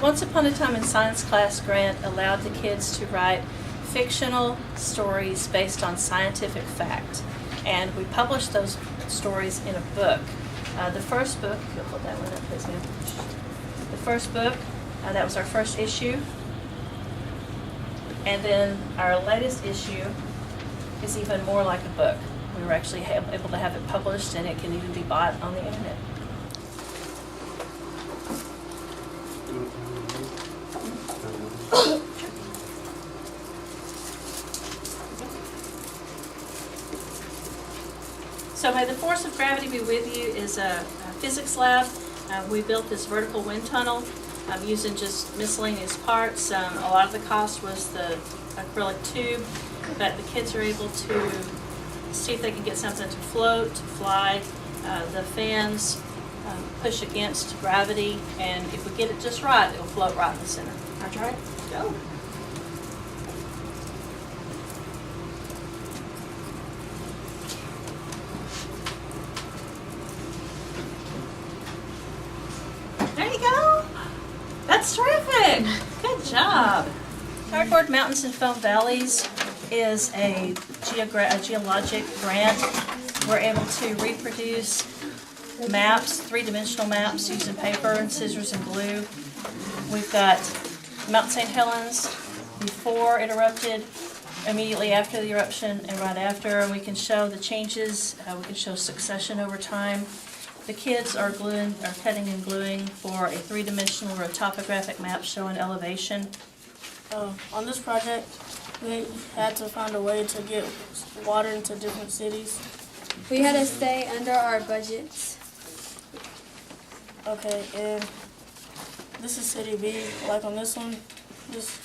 Once Upon a Time in Science class grant allowed the kids to write fictional stories based on scientific fact. And we published those stories in a book. The first book, you'll hold that one up, please, ma'am. The first book, that was our first issue. And then our latest issue is even more like a book. We were actually able to have it published, and it can even be bought on the internet. So May the Force of Gravity Be With You is a physics lab. We built this vertical wind tunnel using just miscellaneous parts. A lot of the cost was the acrylic tube, but the kids are able to see if they can get something to float, to fly. The fans push against gravity, and if we get it just right, it'll float right in the center. Can I try it? Go. There you go. That's terrific. Good job. Cardboard Mountains and Foam Valleys is a geologic grant. We're able to reproduce maps, three-dimensional maps using paper and scissors and glue. We've got Mount St. Helens before it erupted, immediately after the eruption, and right after. We can show the changes. We can show succession over time. The kids are cutting and gluing for a three-dimensional or a topographic map showing elevation. On this project, we had to find a way to get water into different cities. We had to stay under our budgets. Okay, and this is City B. Like on this one, this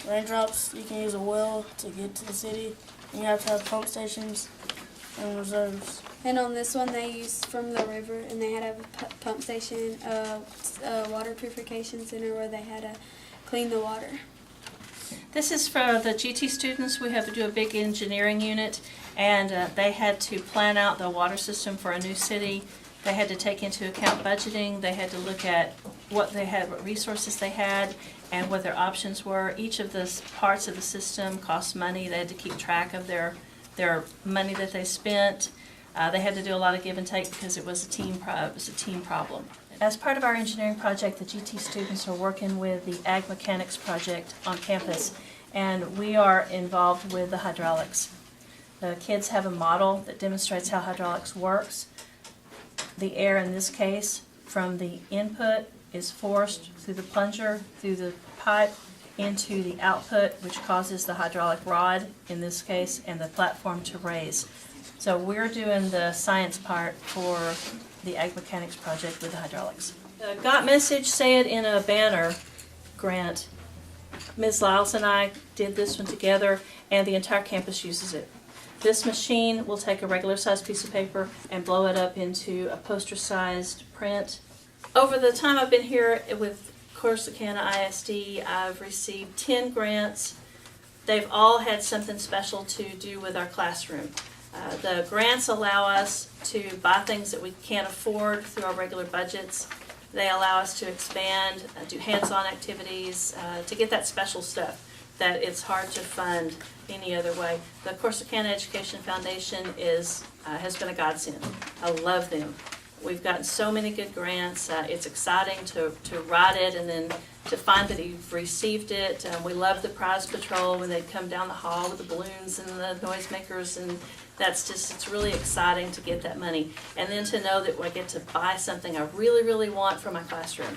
raindrops, you can use a well to get to the city. And you have to have pump stations and reserves. And on this one, they used from the river, and they had a pump station, water purification center where they had to clean the water. This is for the GT students. We have to do a big engineering unit, and they had to plan out the water system for a new city. They had to take into account budgeting. They had to look at what they had, what resources they had, and what their options were. Each of the parts of the system cost money. They had to keep track of their money that they spent. They had to do a lot of give and take because it was a team problem. As part of our engineering project, the GT students are working with the Ag Mechanics project on campus, and we are involved with the hydraulics. The kids have a model that demonstrates how hydraulics works. The air, in this case, from the input is forced through the plunger, through the pipe, into the output, which causes the hydraulic rod, in this case, and the platform to raise. So we're doing the science part for the Ag Mechanics project with the hydraulics. The Got Message Say It in a Banner grant, Ms. Lyles and I did this one together, and the entire campus uses it. This machine will take a regular sized piece of paper and blow it up into a poster sized print. Over the time I've been here with Corsicana ISD, I've received 10 grants. They've all had something special to do with our classroom. The grants allow us to buy things that we can't afford through our regular budgets. They allow us to expand, do hands-on activities, to get that special stuff that it's hard to fund any other way. The Corsicana Education Foundation has been a godsend. I love them. We've gotten so many good grants. It's exciting to write it and then to find that you've received it. We love the prize patrol when they come down the hall with the balloons and the noisemakers, and it's really exciting to get that money. And then to know that I get to buy something I really, really want for my classroom.